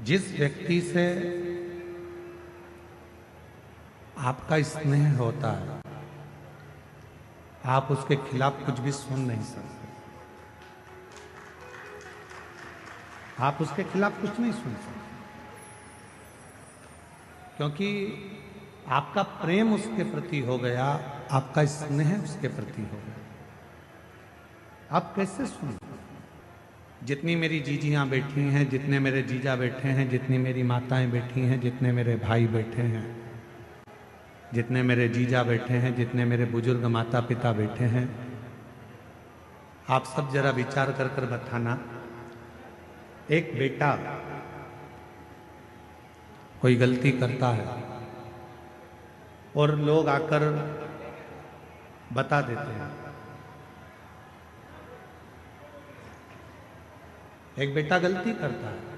जिस व्यक्ति से आपका स्नेह होता है, आप उसके खिलाफ कुछ भी सुन नहीं सकते। आप उसके खिलाफ कुछ नहीं सुन सकते, क्योंकि आपका प्रेम उसके प्रति हो गया, आपका स्नेह उसके प्रति हो गया। आप कैसे सुन? जितनी मेरी जीजियां बैठी हैं, जितने मेरे जीजा बैठे हैं, जितनी मेरी माताएं बैठी हैं, जितने मेरे भाई बैठे हैं, जितने मेरे जीजा बैठे हैं, जितने मेरे बुजुर्ग माता पिता बैठे हैं, आप सब जरा विचार कर कर बताना, एक बेटा कोई गलती करता है और लोग आकर बता देते हैं। एक बेटा गलती करता है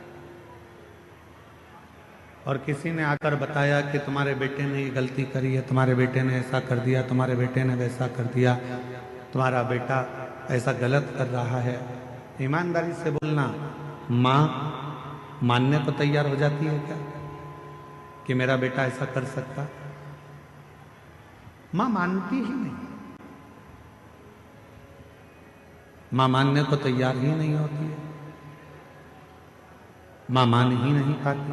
और किसी ने आकर बताया कि तुम्हारे बेटे ने ये गलती करी है, तुम्हारे बेटे ने ऐसा कर दिया, तुम्हारे बेटे ने वैसा कर दिया, तुम्हारा बेटा ऐसा गलत कर रहा है। ईमानदारी से बोलना, माँ मानने को तैयार हो जाती है क्या कि मेरा बेटा ऐसा कर सकता? माँ मानती ही नहीं, माँ मानने को तैयार ही नहीं होती है, माँ मान ही नहीं पाती।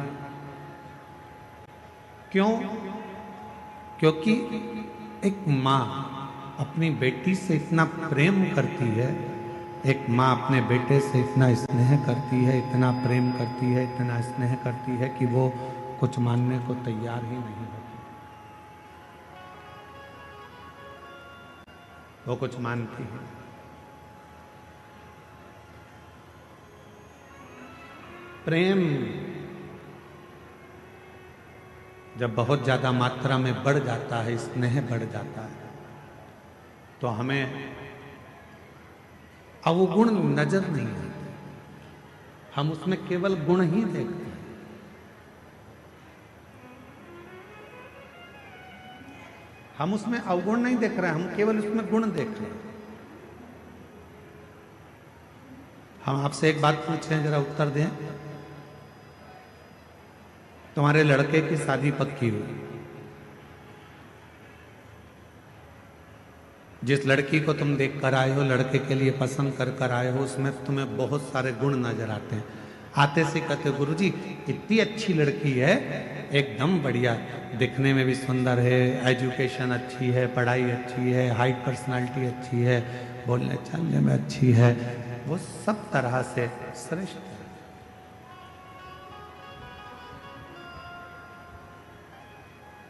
क्यों? क्योंकि एक माँ अपनी बेटी से इतना प्रेम करती है, एक माँ अपने बेटे से इतना स्नेह करती है, इतना प्रेम करती है, इतना स्नेह करती है कि वो कुछ मानने को तैयार ही नहीं होती। वो कुछ मानती है। प्रेम जब बहुत ज्यादा मात्रा में बढ़ जाता है, स्नेह बढ़ जाता है, तो हमें अवगुण नजर नहीं आते, हम उसमें केवल गुण ही देखते हैं। हम उसमें अवगुण नहीं देख रहे हैं, हम केवल उसमें गुण देख रहे हैं। हम आपसे एक बात पूछें, जरा उत्तर दें। तुम्हारे लड़के की शादी पक्की हुई, जिस लड़की को तुम देख कर आए हो, लड़के के लिए पसंद कर कर आए हो, उसमें तुम्हें बहुत सारे गुण नजर आते हैं। आते से कहते, गुरुजी इतनी अच्छी लड़की है, एकदम बढ़िया, दिखने में भी सुंदर है, एजुकेशन अच्छी है, पढ़ाई अच्छी है, हाइट पर्सनालिटी अच्छी है, बोलने चलने में अच्छी है, वो सब तरह से श्रेष्ठ है।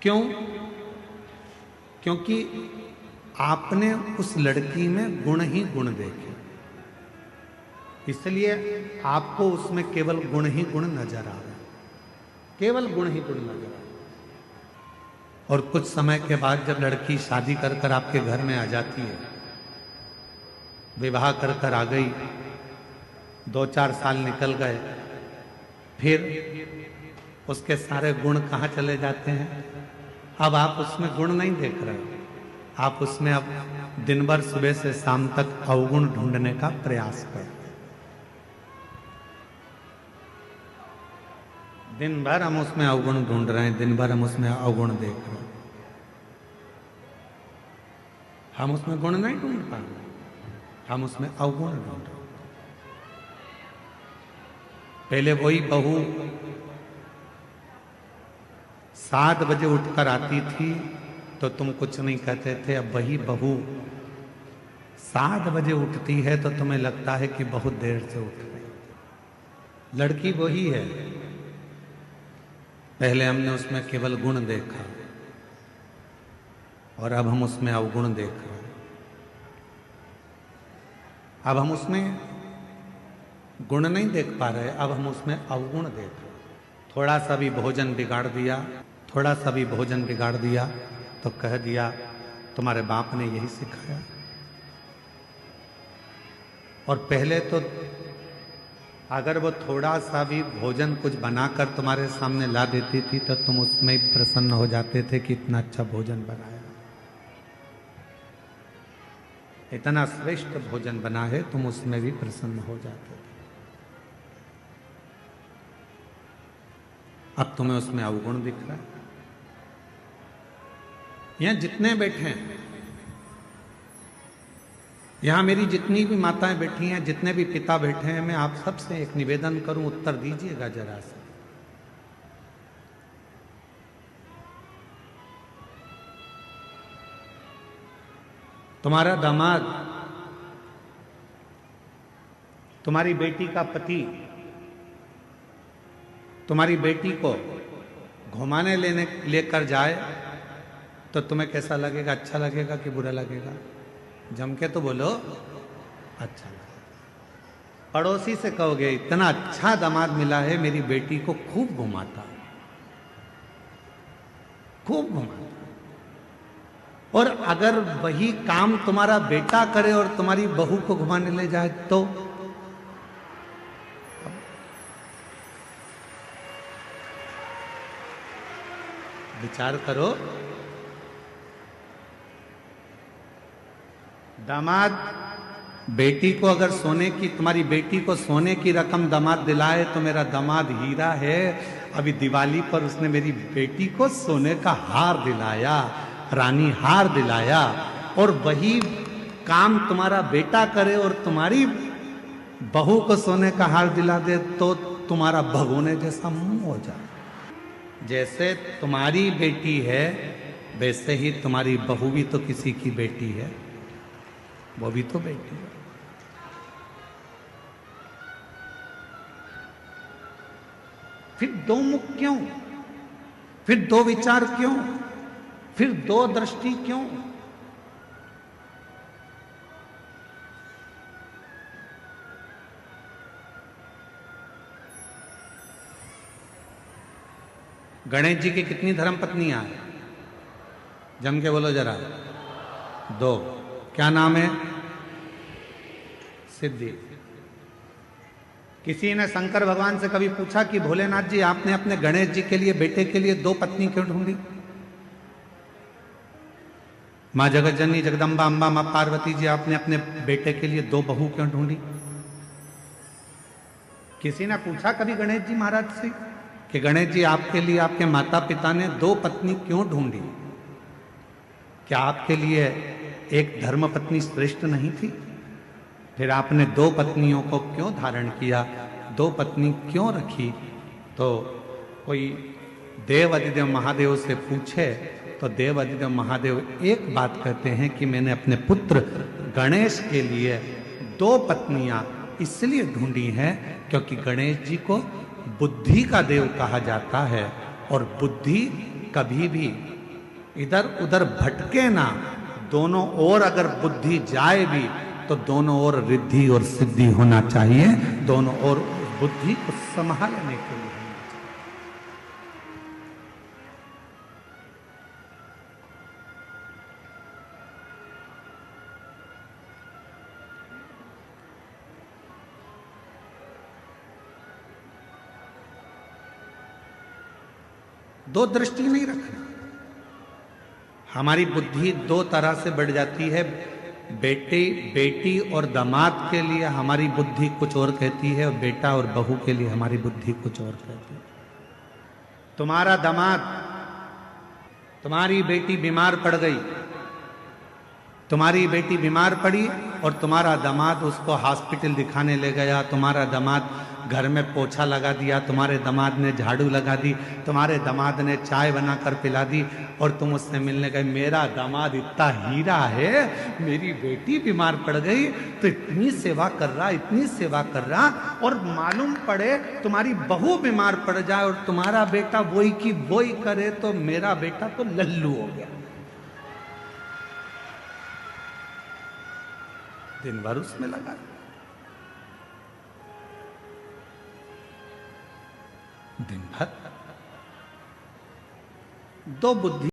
क्यों? क्योंकि आपने उस लड़की में गुण ही गुण देखे, इसलिए आपको उसमें केवल गुण ही गुण नजर आ रहे, केवल गुण ही गुण नजर आ रहे। और कुछ समय के बाद जब लड़की शादी कर कर आपके घर में आ जाती है, विवाह कर कर आ गई, 2-4 साल निकल गए, फिर उसके सारे गुण कहाँ चले जाते हैं? अब आप उसमें गुण नहीं देख रहे, आप उसमें अब दिन भर सुबह से शाम तक अवगुण ढूंढने का प्रयास कर। दिन भर हम उसमें अवगुण ढूंढ रहे हैं, दिन भर हम उसमें अवगुण देख रहे हैं, हम उसमें गुण नहीं ढूंढ पा रहे, हम उसमें अवगुण ढूंढ रहे। पहले वही बहू 7 बजे उठकर आती थी तो तुम कुछ नहीं कहते थे, अब वही बहू 7 बजे उठती है तो तुम्हें लगता है कि बहुत देर से उठ रही। लड़की वही है, पहले हमने उसमें केवल गुण देखा और अब हम उसमें अवगुण देख रहे हैं। अब हम उसमें गुण नहीं देख पा रहे, अब हम उसमें अवगुण देख रहे हैं। थोड़ा सा भी भोजन बिगाड़ दिया, थोड़ा सा भी भोजन बिगाड़ दिया तो कह दिया तुम्हारे बाप ने यही सिखाया। और पहले तो अगर वो थोड़ा सा भी भोजन कुछ बनाकर तुम्हारे सामने ला देती थी तो तुम उसमें ही प्रसन्न हो जाते थे कि इतना अच्छा भोजन बनाया, इतना श्रेष्ठ भोजन बना है, तुम उसमें भी प्रसन्न हो जाते थे। अब तुम्हें उसमें अवगुण दिख रहा है। यहां जितने बैठे हैं, यहां मेरी जितनी भी माताएं बैठी हैं, जितने भी पिता बैठे हैं, मैं आप सबसे एक निवेदन करूं, उत्तर दीजिएगा जरा से। तुम्हारा दामाद, तुम्हारी बेटी का पति तुम्हारी बेटी को घुमाने लेकर जाए तो तुम्हें कैसा लगेगा? अच्छा लगेगा कि बुरा लगेगा? जम के तो बोलो, अच्छा लगेगा। पड़ोसी से कहोगे इतना अच्छा दामाद मिला है, मेरी बेटी को खूब घुमाता, खूब घुमाता। और अगर वही काम तुम्हारा बेटा करे और तुम्हारी बहू को घुमाने ले जाए तो विचार करो। दामाद बेटी को अगर सोने की, तुम्हारी बेटी को सोने की रकम दामाद दिलाए तो मेरा दामाद हीरा है। अभी दिवाली पर उसने मेरी बेटी को सोने का हार दिलाया, रानी हार दिलाया। और वही काम तुम्हारा बेटा करे और तुम्हारी बहू को सोने का हार दिला दे तो तुम्हारा भगोने जैसा मुंह हो जाए। जैसे तुम्हारी बेटी है वैसे ही तुम्हारी बहू भी तो किसी की बेटी है, वो भी तो बेटी है। फिर दो मुख क्यों? फिर दो विचार क्यों? फिर दो दृष्टि क्यों? गणेश जी की कितनी धर्म पत्नियां हैं? जम के बोलो जरा। दो। क्या नाम है? सिद्धि। किसी ने शंकर भगवान से कभी पूछा कि भोलेनाथ जी, आपने अपने गणेश जी के लिए, बेटे के लिए दो पत्नी क्यों ढूंढी? मां जगत जननी जगदम्बा अम्बा मां पार्वती जी, आपने अपने बेटे के लिए दो बहू क्यों ढूंढी? किसी ने पूछा कभी गणेश जी महाराज से कि गणेश जी, आपके लिए आपके माता पिता ने दो पत्नी क्यों ढूंढी? क्या आपके लिए एक धर्म पत्नी श्रेष्ठ नहीं थी? फिर आपने दो पत्नियों को क्यों धारण किया, दो पत्नी क्यों रखी? तो कोई देव अधिदेव महादेव से पूछे तो देव अधिदेव महादेव एक बात कहते हैं कि मैंने अपने पुत्र गणेश के लिए दो पत्नियां इसलिए ढूंढी हैं क्योंकि गणेश जी को बुद्धि का देव कहा जाता है, और बुद्धि कभी भी इधर उधर भटके ना। दोनों ओर अगर बुद्धि जाए भी तो दोनों ओर रिद्धि और सिद्धि होना चाहिए, दोनों ओर बुद्धि को संभालने के लिए होना चाहिए। दो दृष्टि नहीं रखना। हमारी बुद्धि दो तरह से बढ़ जाती है। बेटी और दामाद के लिए हमारी बुद्धि कुछ और कहती है, और बेटा और बहू के लिए हमारी बुद्धि कुछ और कहती है। तुम्हारा दामाद, तुम्हारी बेटी बीमार पड़ गई, तुम्हारी बेटी बीमार पड़ी और तुम्हारा दामाद उसको हॉस्पिटल दिखाने ले गया। तुम्हारा दामाद घर में पोछा लगा दिया, तुम्हारे दामाद ने झाड़ू लगा दी, तुम्हारे दामाद ने चाय बनाकर पिला दी, और तुम उससे मिलने गए। मेरा दामाद इतना हीरा है, मेरी बेटी बीमार पड़ गई तो इतनी सेवा कर रहा, इतनी सेवा कर रहा, और मालूम पड़े तुम्हारी बहू बीमार पड़ जाए और तुम्हारा बेटा वही की वही करे तो मेरा बेटा तो लल्लू हो गया। दिन भर उसमें लगा। दिन भर दो बुद्धि